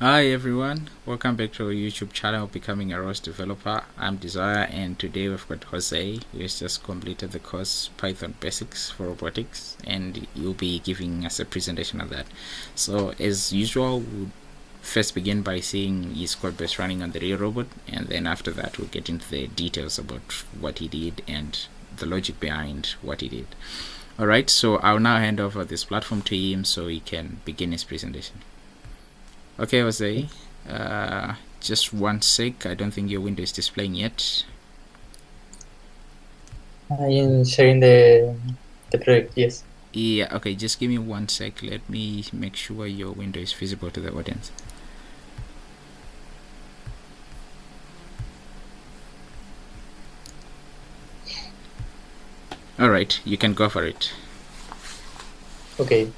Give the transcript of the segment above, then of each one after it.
Hi everyone, welcome back to our YouTube channel Becoming a ROS Developer. I'm Desire and today we've got Jose who has just completed the course Python Basics for Robotics and you'll be giving us a presentation of that. So as usual, we'll first begin by seeing his code base running on the real robot, and then after that we'll get into the details about what he did and the logic behind what he did. Alright, so I'll now hand over this platform to him so he can begin his presentation. Okay, Jose, just one sec. I don't think your window is displaying yet. I am sharing the project, yes. Yeah, okay, just give me one sec. Let me make sure your window is visible to the audience. Alright, you can go for it. Okay.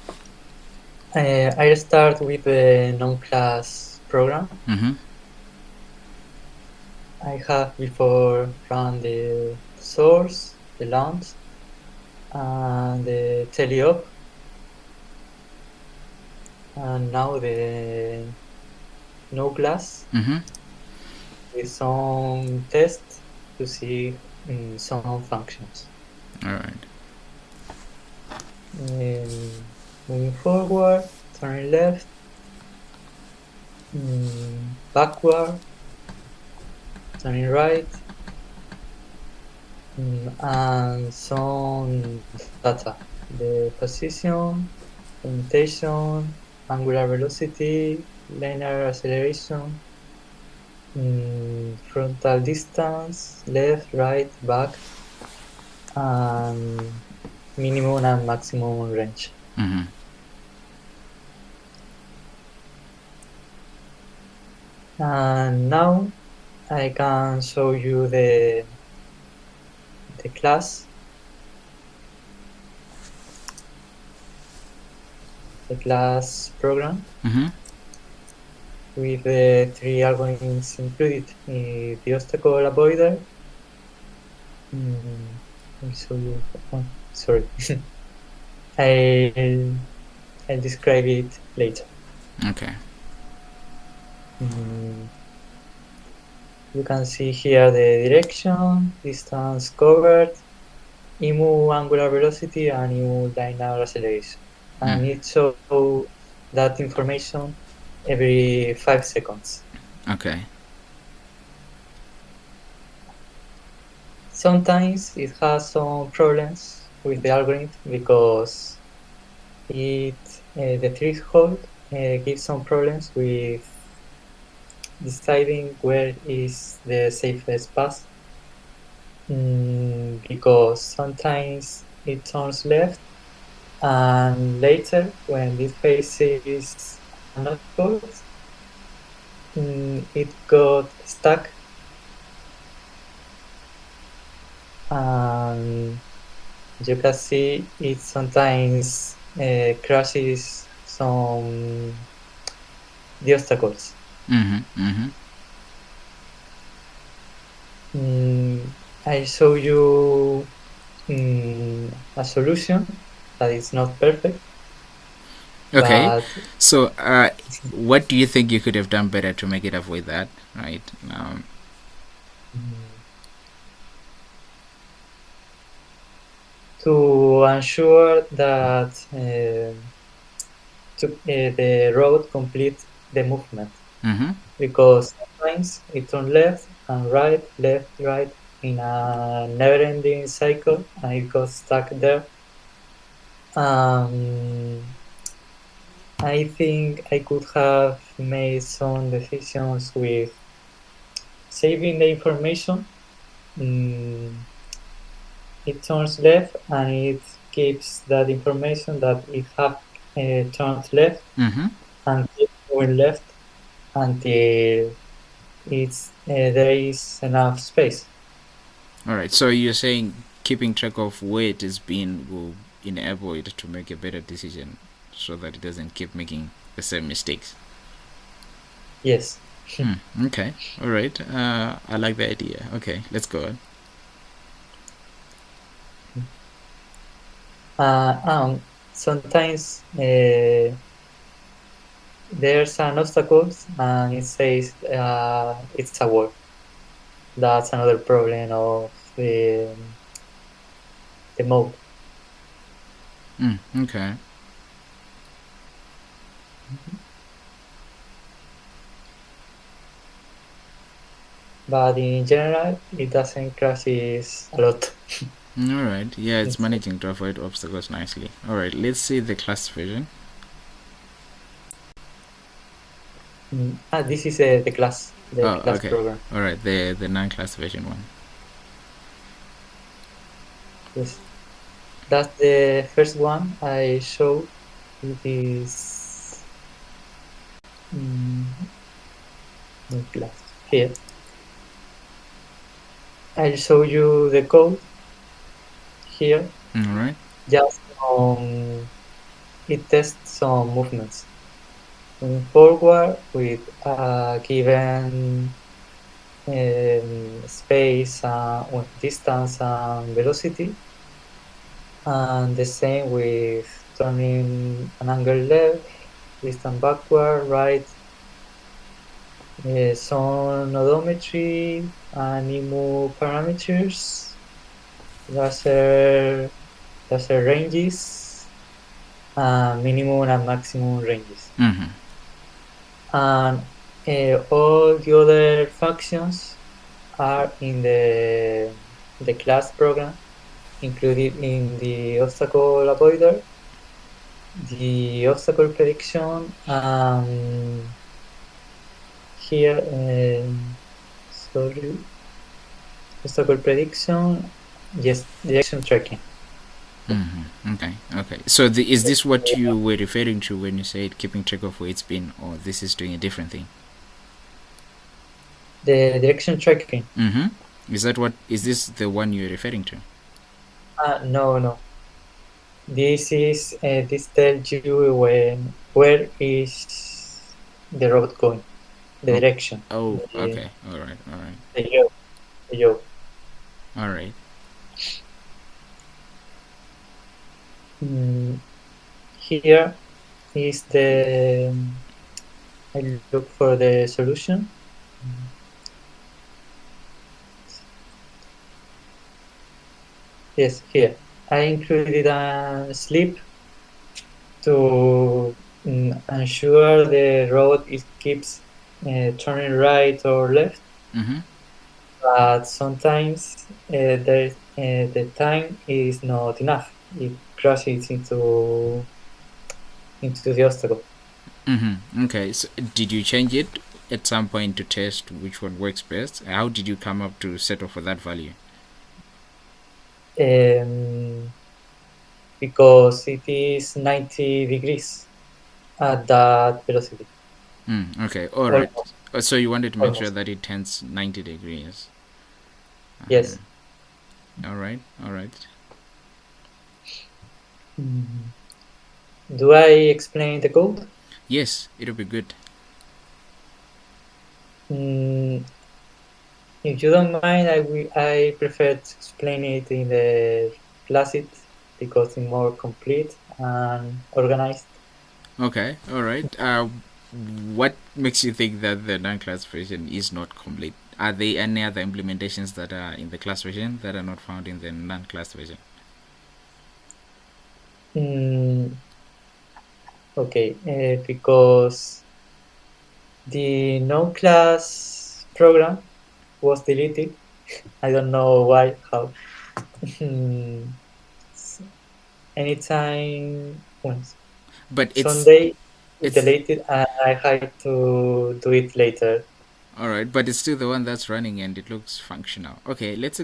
I'll start with the non-class program. I have before run the source, the launch, and the teleop, and now the no class with some tests to see some functions. Alright. Moving forward, turning left, backward, turning right, and some data, the position, orientation, angular velocity, linear acceleration, frontal distance, left, right, back, and minimum and maximum range. And now I can show you the class, program with the three algorithms included. The obstacle avoider. Let me show you. Oh, sorry. I'll describe it later. Okay. You can see here the direction, distance covered, IMU angular velocity, and IMU linear acceleration. And it shows that information every 5 seconds. Okay. Sometimes it has some problems with the algorithm because the threshold gives some problems with deciding where is the safest path, because sometimes it turns left and later when it faces another course, it got stuck and you can see it sometimes crashes some the obstacles. I show you a solution that is not perfect. Okay. So, what do you think you could have done better to make it avoid that? Right. To ensure that the road completes the movement, because sometimes it turns left and right, left, right in a never-ending cycle, and it got stuck there. I think I could have made some decisions with saving the information. It turns left and it keeps that information that it have turned left and keep going left until there is enough space. Alright, so you're saying keeping track of where it has been will enable it to make a better decision so that it doesn't keep making the same mistakes. Yes. Okay, alright. I like the idea. Okay, let's go on. Sometimes there's an obstacle and it says it's a wall. That's another problem of the mode. Okay. But in general, it doesn't crashes a lot. Alright, yeah, it's managing to avoid obstacles nicely. Alright, let's see the class version. This is the class Okay. program. Alright, the non-class version one. Yes, that's the first one I showed. It is class here. I'll show you the code here. Alright. Just it tests some movements. Moving forward with a given space, distance and velocity, and the same with turning an angle left, distance backward, right, some odometry, NIMU parameters, laser ranges, minimum and maximum ranges. And all the other functions are in the class program, included in the obstacle avoider, the obstacle prediction, here, obstacle prediction, yes, direction tracking. Okay. So is this what you were referring to when you said keeping track of where it's been, or this is doing a different thing? The direction tracking. Is this the one you're referring to? No. This is this tells you where is the robot going, the direction. Okay. All right. The job. All right. Here is the. I look for the solution. Yes, here. I included a slip to ensure the robot keeps turning right or left. But sometimes the time is not enough. It crashes into the obstacle. Okay, so did you change it at some point to test which one works best? How did you come up to settle for that value? Because it is 90 degrees at that velocity. Okay, all right. So you wanted to make sure that it turns 90 degrees. Yes. All right. Do I explain the code? Yes, it'll be good. If you don't mind, I prefer to explain it in the classic because it's more complete and organized. Okay, all right. What makes you think that the non-class version is not complete? Are there any other implementations that are in the class version that are not found in the non-class version? Okay, because the non-class program was deleted. I don't know why, how. Anytime once. But Sunday it's deleted and I had to do it later. All right, but it's still the one that's running and it looks functional. Okay, let's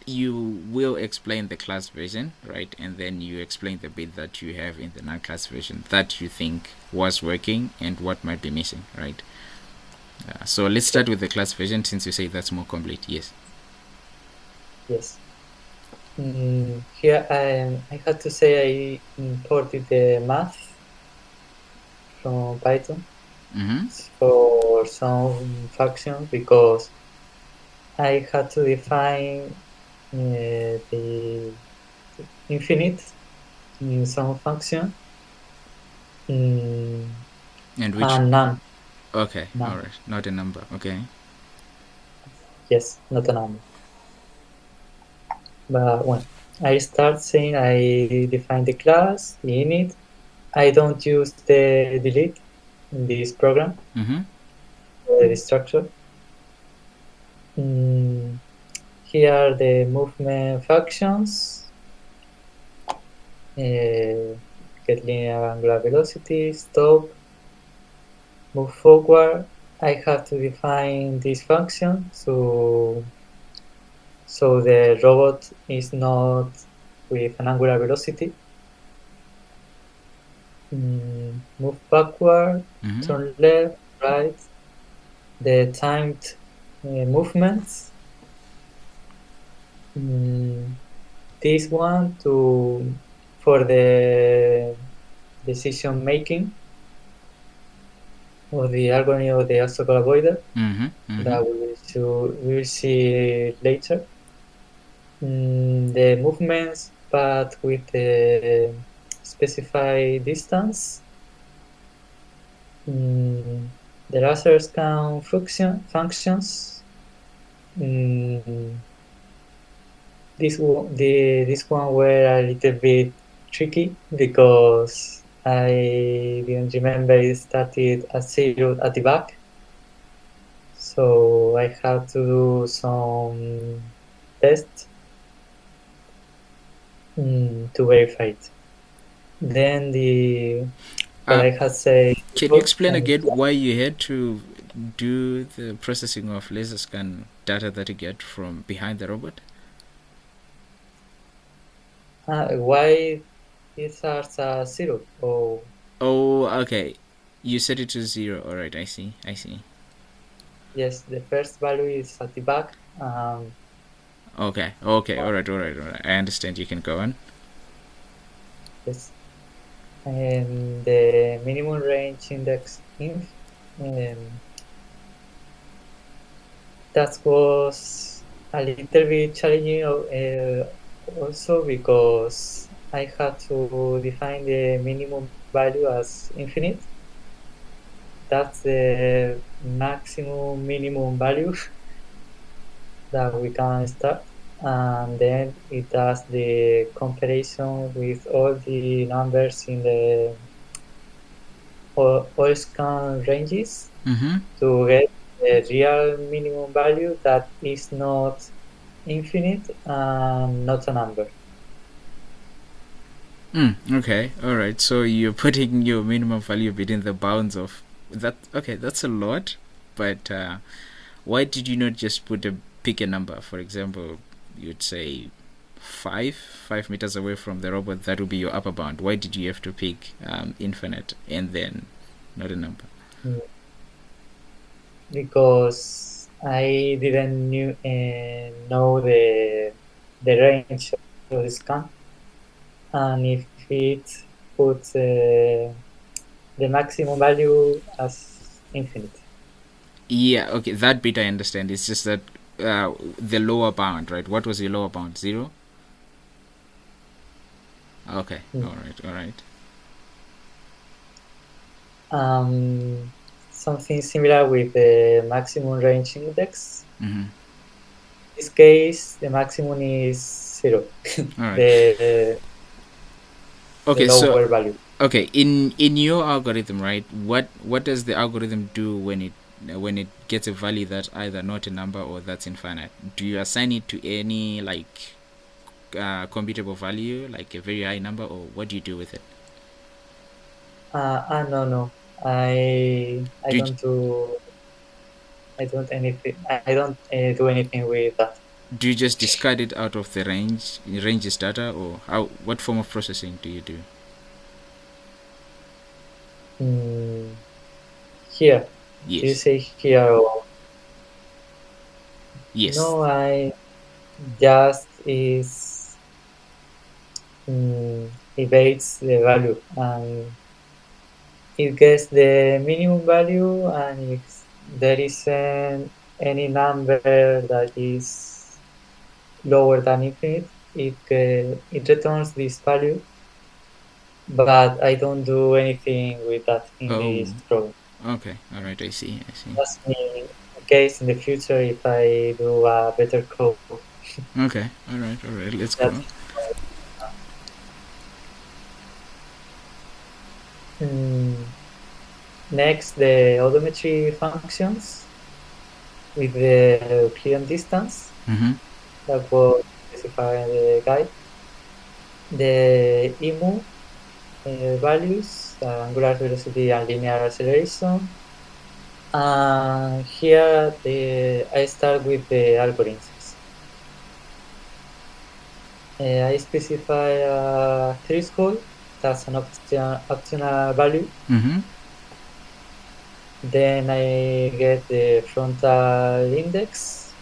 you will explain the class version, right? And then you explain the bit that you have in the non-class version that you think was working and what might be missing, right? So let's start with the class version since you say that's more complete. Yes. Here I had to say I imported the math from Python for some function because I had to define the infinite in some function. And which? None. Okay, None. all right, not a number. Okay. Yes, not a number. But when I start saying I define the class, the init, I don't use the delete in this program, the structure. Here are the movement functions. Get linear angular velocity, stop, move forward. I have to define this function so the robot is not with an angular velocity. Move backward, turn left, right. The timed movements. This one for the decision making of the algorithm of the obstacle avoider that we will see later. The movements, but with the specified distance. The laser scan functions. This one were a little bit tricky because I didn't remember it started at 0 at the back. So I had to do some tests to verify it. Then what I had said. Can you explain again why you had to do the processing of laser scan data that you get from behind the robot? Why it starts at 0? Oh, okay. You set it to 0. All right, I see. Yes, the first value is at the back. Okay. All right. I understand. You can go on. Yes. And the minimum range index inf. That was a little bit challenging also because I had to define the minimum value as infinite. That's the maximum minimum value that we can start, and then it does the comparison with all the numbers in the all scan ranges to get the real minimum value that is not infinite and not a number. Okay, all right. So you're putting your minimum value within the bounds of that. Okay, that's a lot. But why did you not just pick a number? For example, you'd say 5 meters away from the robot. That would be your upper bound. Why did you have to pick infinite and then not a number? Because I didn't know the range of the scan, and if it puts the maximum value as infinite. Yeah, okay, that bit I understand. It's just that the lower bound, right? What was your lower bound? 0? Okay, all right. Something similar with the maximum range index. In this case, the maximum is 0. All right. the lower value. Okay, in your algorithm, right? What does the algorithm do when it gets a value that's either not a number or that's infinite? Do you assign it to any computable value, like a very high number, or what do you do with it? No. I don't do anything. I don't do anything with that. Do you just discard it out of the ranges data, or what form of processing do you do? Here. Yes. Do you say here or? Yes. No, I just evades the value and it gets the minimum value, and if there isn't any number that is lower than infinite, it returns this value, but I don't do anything with that in this program. Okay, all right, I see. That's in case in the future if I do a better code. Okay, all right, let's go. Next, the odometry functions with the Euclidean distance that was specified in the guide. The IMU values, angular velocity and linear acceleration. Here I start with the algorithms. I specify a threshold, that's an optional value. Then I get the frontal index,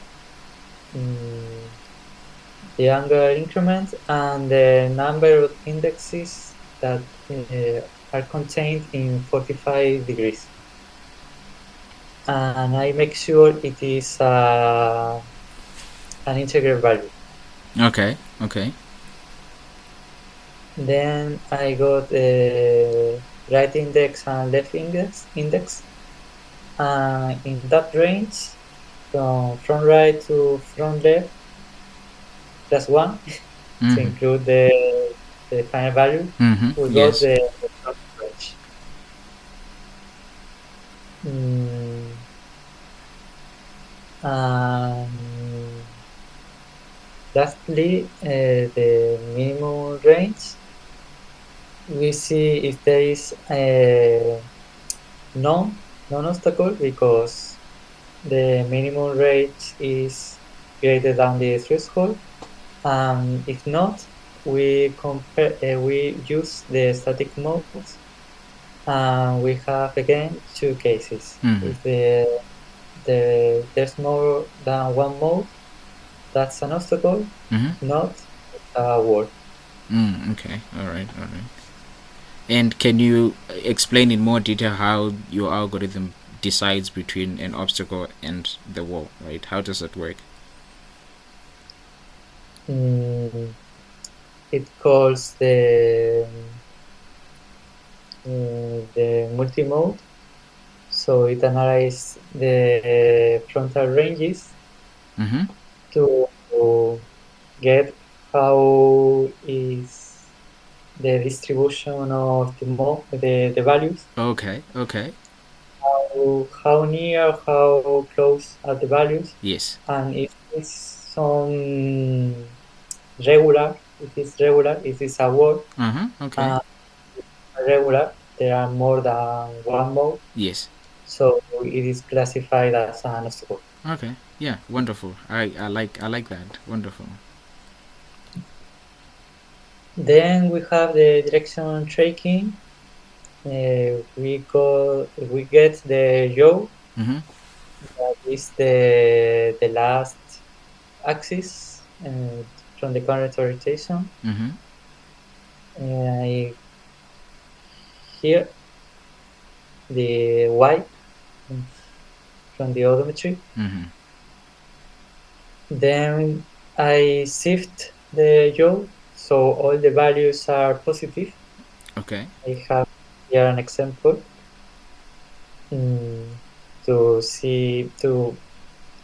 the angular increment, and the number of indexes that are contained in 45 degrees. And I make sure it is an integer value. Okay. Then I got the right index and left index. In that range, from front right to front left, that's one to include the final value. We got the front range. Lastly, the minimum range. We see if there is a non-obstacle because the minimum range is greater than the threshold. If not, we use the static modes. We have again two cases. If there's more than one mode, that's an obstacle, not a word. Okay, all right. And can you explain in more detail how your algorithm decides between an obstacle and the wall, right? How does it work? It calls the multi-mode. So it analyzes the frontal ranges to get how is the distribution of the values. Okay. How near, how close are the values? Yes. And if it's some regular, if it's a word. Okay. Regular, there are more than one mode. Yes. So it is classified as an obstacle. Okay. Yeah. Wonderful. I like that. Wonderful. Then we have the direction tracking. We get the yaw. That is the last axis from the current orientation. Here the y from the odometry. Then I shift the yaw so all the values are positive. Okay. I have here an example to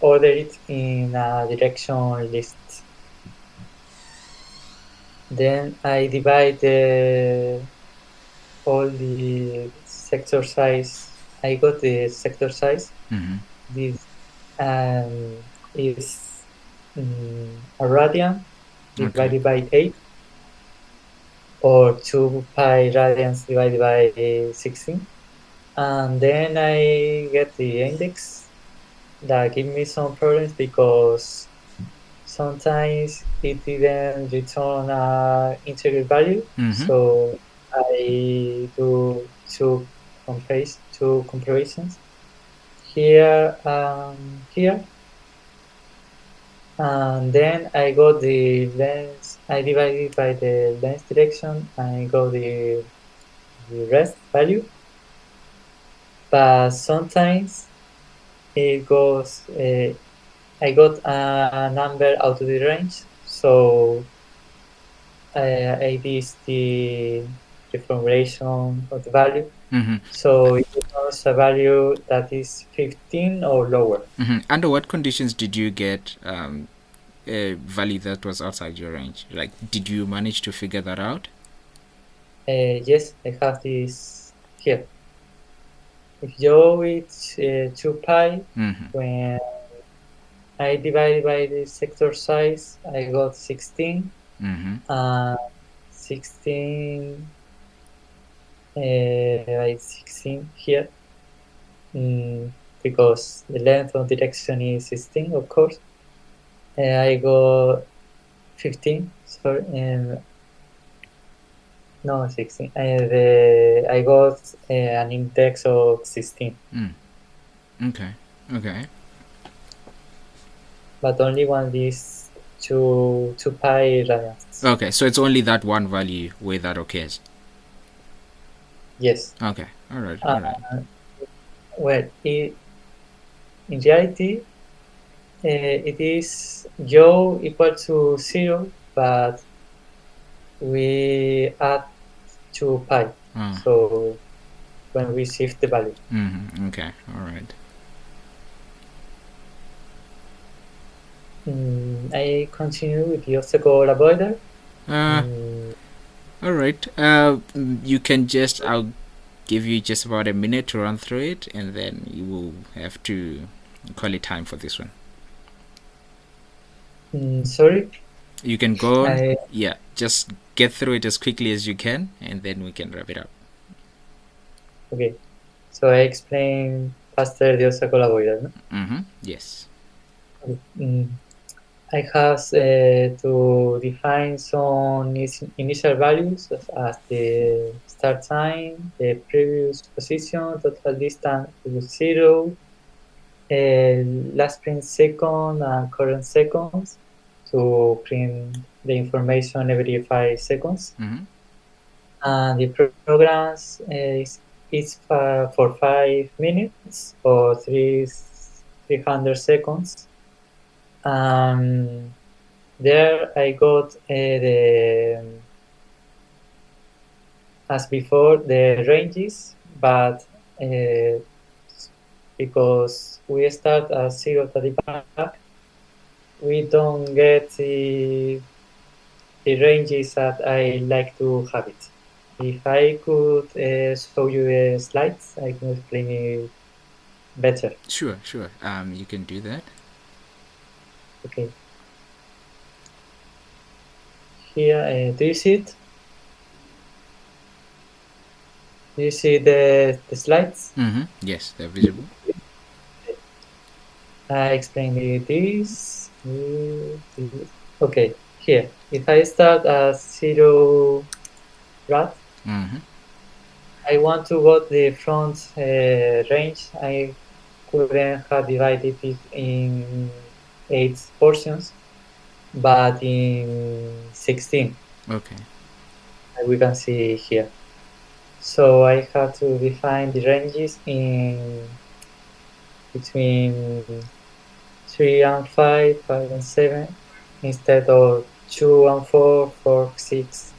order it in a direction list. Then I divide all the sector size. I got the sector size. This is a radian divided by 8, or 2 pi radians divided by 16. And then I get the index that give me some problems because sometimes it didn't return an integer value. So I do two comparisons here and here. And then I got the length, I divided by the length direction, and I got the rest value. But sometimes it goes, I got a number out of the range, so I did the reformulation of the value. So it becomes a value that is 15 or lower. Under what conditions did you get a value that was outside your range? Like, did you manage to figure that out? Yes, I have this here. If Joe is 2 pi, when I divide by the sector size, I got 16. 16 by 16 here, because the length of direction is 16, of course. I got 15, sorry, no, 16. I got an index of 16. Okay. But only when this 2 pi radians. Okay, so it's only that one value where that occurs. Yes. Okay. All right. Well, in reality, it is Joe equal to 0, but we add 2 pi. So when we shift the value. Okay. All right. I continue with the obstacle avoider. All right. You can I'll give you just about a minute to run through it, and then you will have to call it time for this one. Sorry? You can go on. Yeah, just get through it as quickly as you can, and then we can wrap it up. Okay. So I explain faster the obstacle avoider, no? Yes. I have to define some initial values as the start time, the previous position, total distance equals 0, last print second and current seconds to print the information every 5 seconds. And the programs is for 5 minutes or 300 seconds. There I got as before the ranges, but because we start at 0 to the back, we don't get the ranges that I like to have it. If I could show you the slides, I can explain it better. Sure. You can do that. Okay. Here, do you see it? Do you see the slides? Yes, they're visible. I explained this. Okay, here. If I start at 0 rad, I want to go the front range. I couldn't have divided it in 8 portions, but in 16. Okay. We can see here. So I have to define the ranges in between 3 and 5, 5 and 7, instead of 2 and 4, 4, 6,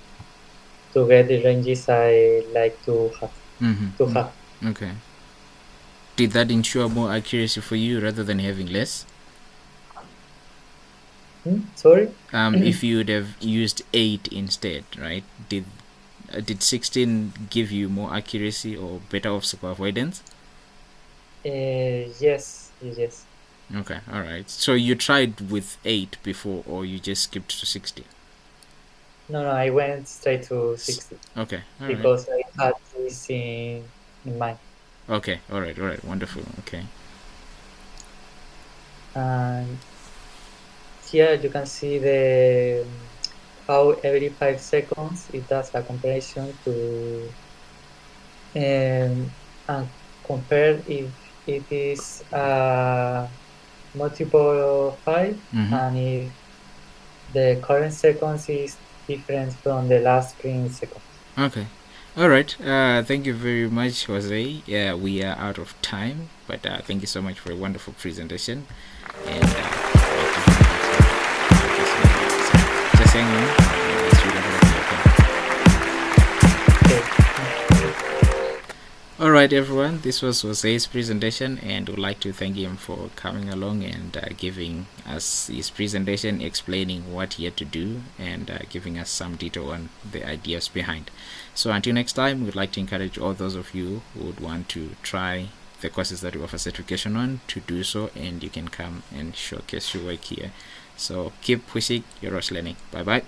to get the ranges I like to have. Okay. Did that ensure more accuracy for you rather than having less? Sorry? If you would have used 8 instead, right? Did 16 give you more accuracy or better obstacle avoidance? Yes. Okay, all right. So you tried with 8 before, or you just skipped to 60? No, I went straight to 60. Okay, all because right. I had this in mind. Okay, all right, wonderful. Okay. And here you can see the how every 5 seconds it does a comparison to and compare if it is a multiple of 5 and if the current seconds is different from the last print seconds. Okay. All right. Thank you very much, Jose. Yeah, we are out of time, but thank you so much for a wonderful presentation. And just hang on. Okay. Alright everyone, this was Jose's presentation, and we'd like to thank him for coming along and giving us his presentation, explaining what he had to do, and giving us some detail on the ideas behind. So until next time, we'd like to encourage all those of you who would want to try the courses that we offer certification on to do so, and you can come and showcase your work here. So keep pushing your ROS learning. Bye bye.